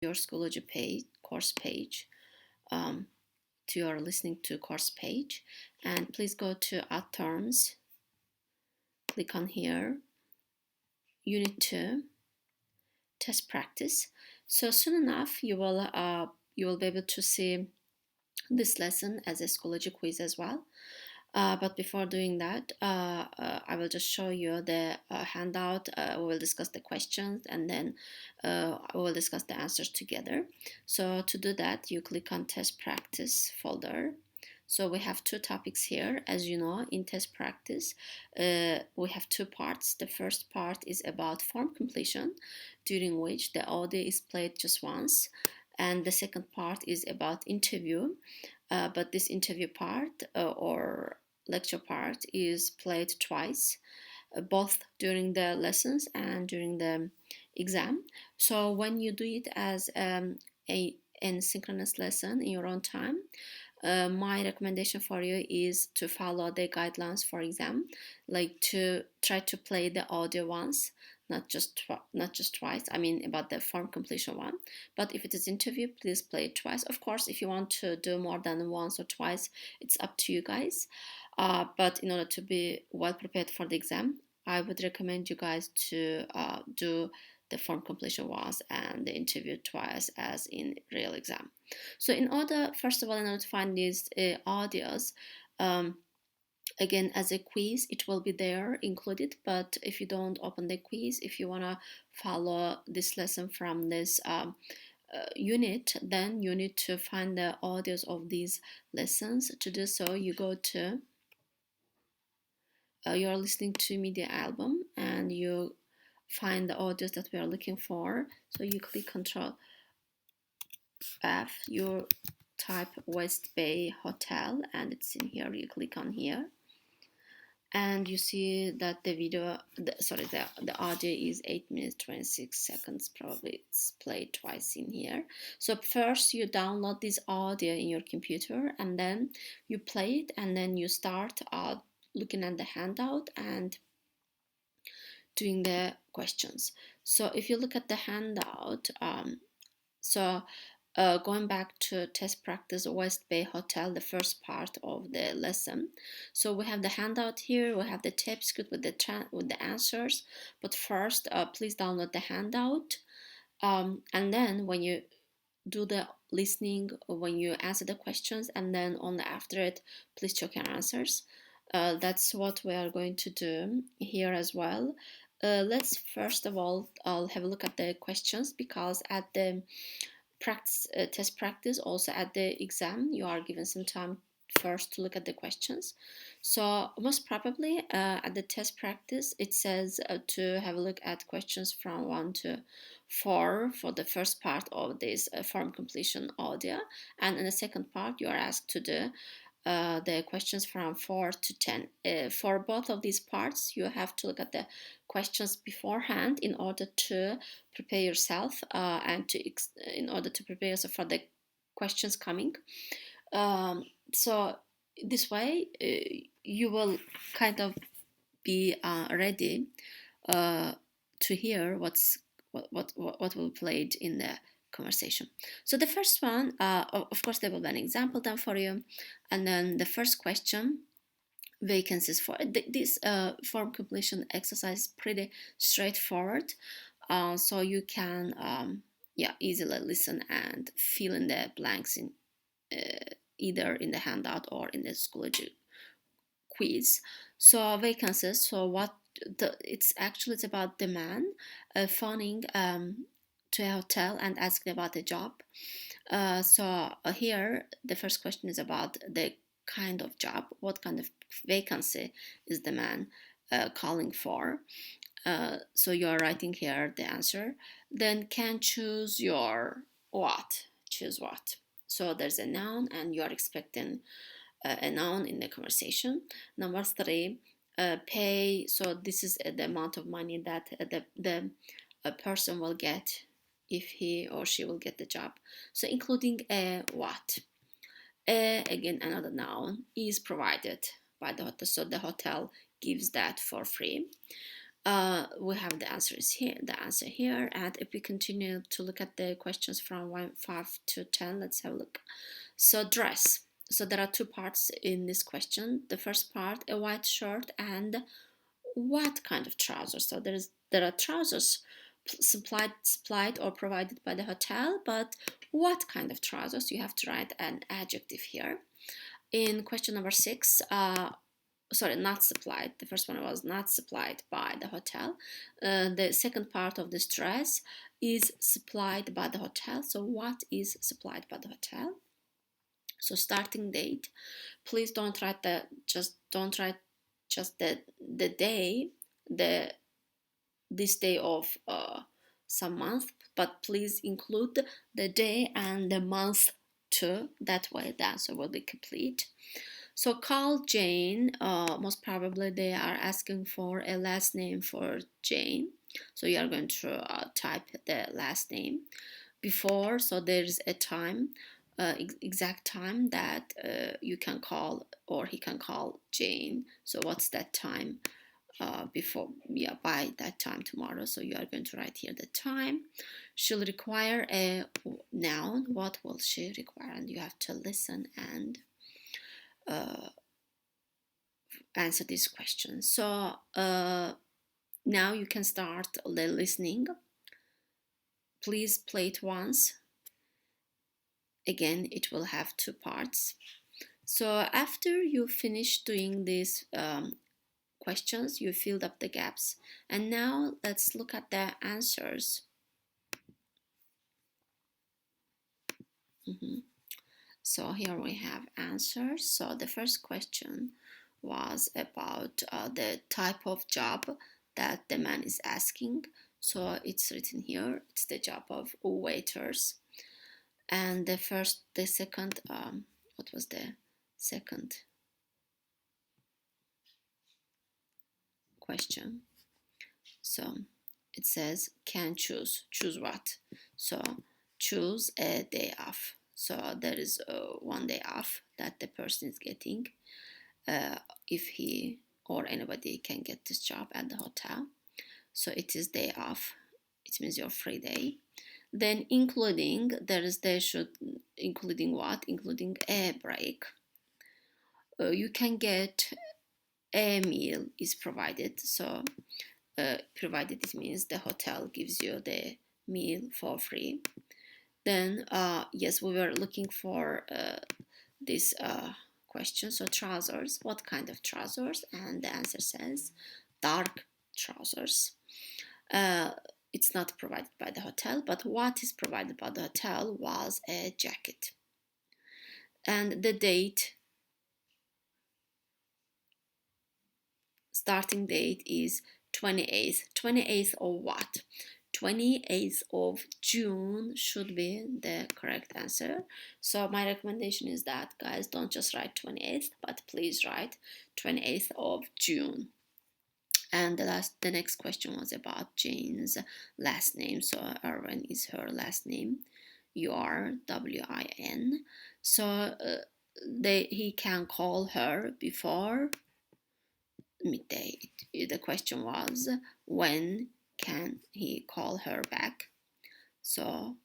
your Schoology page, course page, to your listening to course page, and please go to Add Terms, click on here, Unit 2, Test Practice. So soon enough you will be able to see this lesson as a Schoology quiz as well. But before doing that, I will just show you the handout. We will discuss the questions, and then we will discuss the answers together. So to do that, you click on Test Practice folder. So we have two topics here. As you know, in Test Practice, we have two parts. The first part is about form completion, during which the audio is played just once. And the second part is about interview. But this interview part or lecture part is played twice, both during the lessons and during the exam. So when you do it as a asynchronous lesson in your own time, my recommendation for you is to follow the guidelines for exam, like to try to play the audio once, not just twice. I mean about the form completion one. But if it is interview, please play it twice. Of course, if you want to do more than once or twice, it's up to you guys. But in order to be well prepared for the exam, I would recommend you guys to do the form completion once and the interview twice as in real exam. So in order to find these audios, again, as a quiz, it will be there included. But if you don't open the quiz, if you want to follow this lesson from this unit, then you need to find the audios of these lessons. To do so, you go to you're listening to media album, and you find the audios that we are looking for. So you click Control F, you type West Bay Hotel, and it's in here. You click on here, and you see that the audio is 8 minutes 26 seconds. Probably it's played twice in here. So first you download this audio in your computer, and then you play it, and then you start looking at the handout and doing the questions. So if you look at the handout, going back to Test Practice West Bay Hotel, the first part of the lesson. So we have the handout here, we have the tape script with the answers. But first, please download the handout, and then when you do the listening, when you answer the questions, and then only after it, please check your answers. That's what we are going to do here as well. Let's first of all have a look at the questions, because at the test practice, also at the exam, you are given some time first to look at the questions. So most probably at the test practice, it says to have a look at questions from 1 to 4 for the first part of this form completion audio, and in the second part you are asked to do the questions from 4 to 10. For both of these parts, you have to look at the questions beforehand in order to prepare yourself in order to prepare yourself for the questions coming. So this way, you will kind of be ready to hear what will be played in the conversation. So the first one, of course, there will be an example done for you, and then the first question, vacancies. For this form completion exercise is pretty straightforward, so you can easily listen and fill in the blanks in either in the handout or in the Schoology quiz. So vacancies. So it's about the man phoning to a hotel and asking about a job. Here the first question is about the kind of job. What kind of vacancy is the man calling for? So you're writing here the answer. Then can choose your what. Choose what. So there's a noun, and you are expecting a noun in the conversation. Number 3, pay. So this is the amount of money that the person will get if he or she will get the job. So including a what. Again, another noun, is provided by the hotel. So the hotel gives that for free. we have the answers here, and if we continue to look at the questions from 5 to 10, let's have a look. So dress. So there are two parts in this question. The first part, a white shirt and what kind of trousers. So there are trousers supplied or provided by the hotel, but what kind of trousers? You have to write an adjective here. In question number 6, sorry, not supplied. The first one was not supplied by the hotel. The second part of this dress is supplied by the hotel. So what is supplied by the hotel? So starting date, please don't write don't write just the day, this day of some month, but please include the day and the month too. That way the answer will be complete. So call Jane. Most probably they are asking for a last name for Jane. So you are going to type the last name before. So there's a time, exact time that you can call or he can call Jane. So what's that time? Before, yeah, by that time tomorrow. So you are going to write here the time. She'll require a noun. What will she require? And you have to listen and answer these questions. So now you can start the listening. Please play it once. Again, it will have two parts. So after you finish doing these questions, you filled up the gaps, and now let's look at the answers. So here we have answers. So the first question was about the type of job that the man is asking. So it's written here, it's the job of waiters. And what was the second question? So it says can choose what? So choose a day off. So there is 1 day off that the person is getting if he or anybody can get this job at the hotel. So it is day off. It means your free day. Then including, including what? Including a break. You can get a meal is provided. So provided, it means the hotel gives you the meal for free. Then yes, we were looking for this question. So trousers, what kind of trousers? And the answer says dark trousers. It's not provided by the hotel, but what is provided by the hotel was a jacket. And the date, starting date is 28th. 28th of what? 28th of June should be the correct answer. So my recommendation is that, guys, don't just write 28th, but please write 28th of June. And the next question was about Jane's last name. So Irwin is her last name, Urwin. So he can call her before midday. The question was when can he call her back? So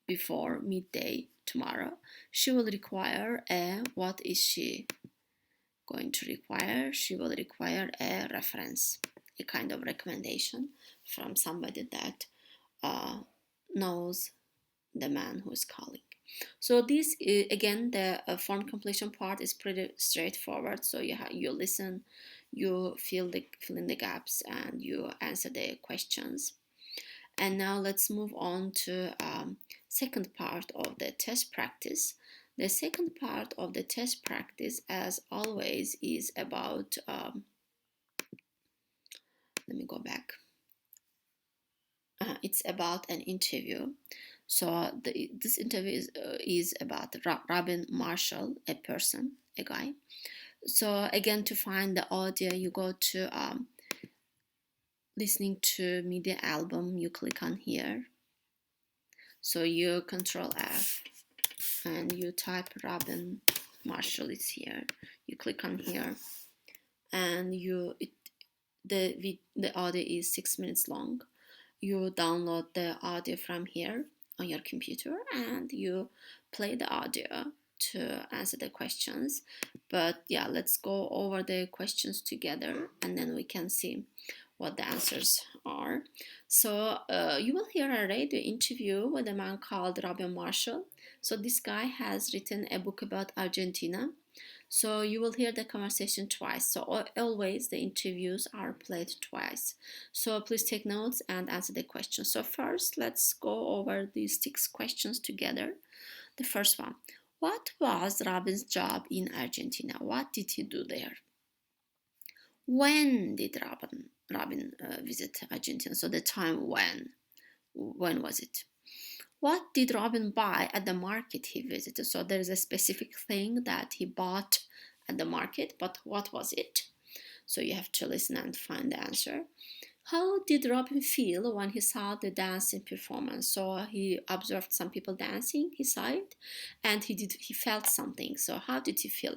before midday tomorrow. She will require what is she going to require? She will require a reference, a kind of recommendation from somebody that knows the man who is calling. So this is, again, the form completion part is pretty straightforward. So you listen, you fill in the gaps, and you answer the questions. And now let's move on to second part of the test practice. The second part of the test practice, as always, is about let me go back. It's about an interview. So this interview is about Robin Marshall, a person, a guy. So again, to find the audio, you go to listening to media album, you click on here. So you Control F and you type Robin Marshall is here. You click on here and the audio is 6 minutes long. You download the audio from here on your computer and you play the audio to answer the questions. But yeah, let's go over the questions together and then we can see what the answers are. So you will hear a radio interview with a man called Robin Marshall. So this guy has written a book about Argentina. So you will hear the conversation twice. So always the interviews are played twice. So please take notes and answer the questions. So first, let's go over these 6 questions together. The first one, what was Robin's job in Argentina? What did he do there? When did Robin visit Argentina? So the time when was it? What did Robin buy at the market he visited? So there is a specific thing that he bought at the market, but what was it? So you have to listen and find the answer. How did Robin feel when he saw the dancing performance? So he observed some people dancing, he saw it, and he felt something. So how did he feel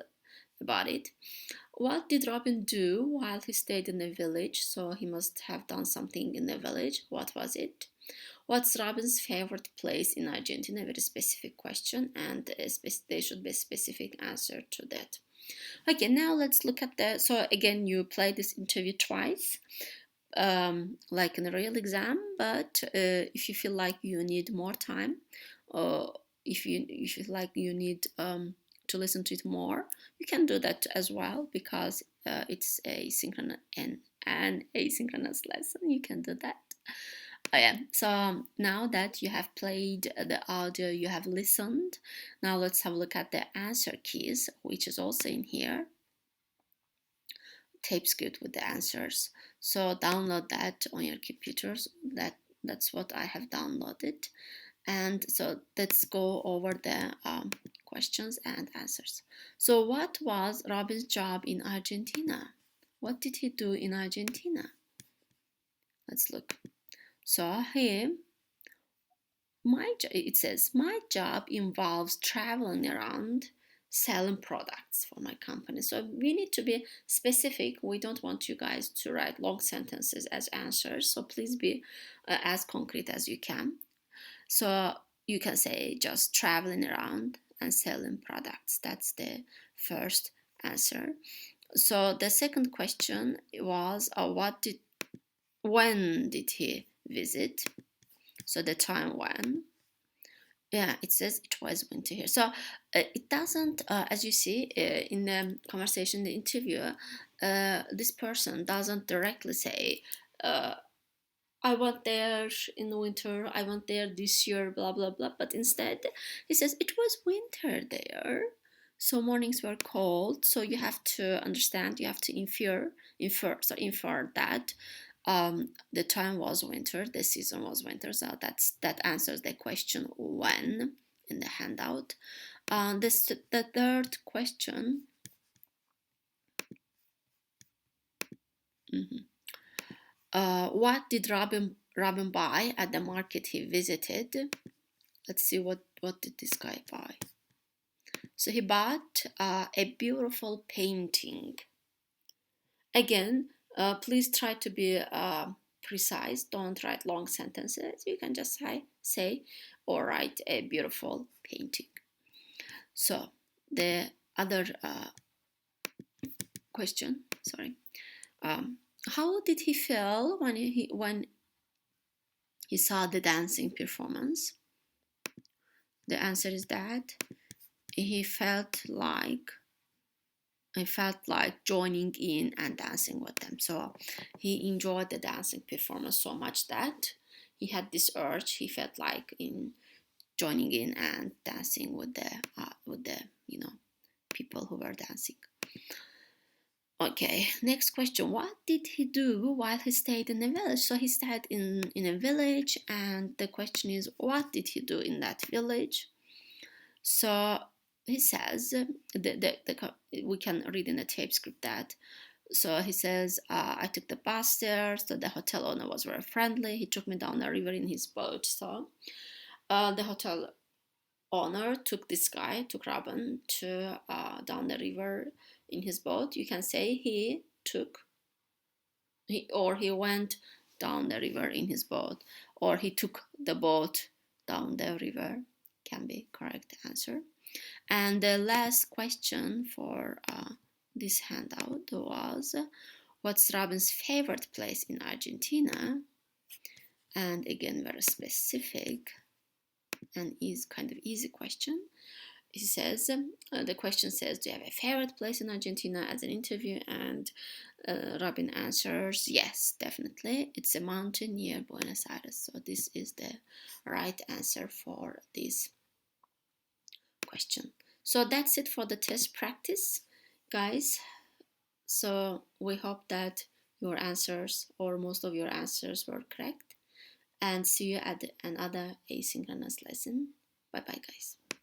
about it? What did Robin do while he stayed in the village? So he must have done something in the village. What was it? What's Robin's favorite place in Argentina? A very specific question, and there should be a specific answer to that. Okay, now let's look at the. So again, you play this interview twice, like in a real exam. But if you feel like you need more time, or if you feel like you need to listen to it more, you can do that as well because it's a synchronous and an asynchronous lesson. You can do that. Oh yeah, so now that you have played the audio, you have listened, now let's have a look at the answer keys, which is also in here. Tapescript with the answers. So download that on your computers. That's what I have downloaded. And so let's go over the questions and answers. So what was Robin's job in Argentina? What did he do in Argentina? Let's look. So here, it says, my job involves traveling around selling products for my company. So we need to be specific. We don't want you guys to write long sentences as answers. So please be as concrete as you can. So you can say just traveling around and selling products. That's the first answer. So the second question was, when did he visit? So the time when. Yeah, it says it was winter here. So it doesn't, as you see in the conversation, the interviewer, this person doesn't directly say, I went there in the winter, I went there this year, blah, blah, blah. But instead, he says it was winter there. So mornings were cold. So you have to understand, you have to infer that the time was winter, the season was winter. So that answers the question when in the handout. The third question. What did Robin buy at the market he visited? Let's see what did this guy buy. So he bought a beautiful painting. Again, please try to be precise. Don't write long sentences. You can just say or write a beautiful painting. So the other question, sorry. How did he feel when he saw the dancing performance? The answer is that he felt like joining in and dancing with them. So he enjoyed the dancing performance so much that he had this urge. He felt like in joining in and dancing with the people who were dancing. Okay, next question. What did he do while he stayed in the village? So he stayed in a village, and the question is, what did he do in that village? So he says, we can read in the tape script that. So he says, I took the bus there, so the hotel owner was very friendly. He took me down the river in his boat. So the hotel owner took Robin to down the river in his boat. You can say he took or he went down the river in his boat, or he took the boat down the river, can be correct answer. And the last question for this handout was, what's Robin's favorite place in Argentina? And again, very specific and is kind of easy question. He says, the question says, do you have a favorite place in Argentina as an interview? And Robin answers, yes, definitely. It's a mountain near Buenos Aires. So this is the right answer for this question. So that's it for the test practice, guys. So we hope that your answers, or most of your answers, were correct. And see you at another asynchronous lesson. Bye bye, guys.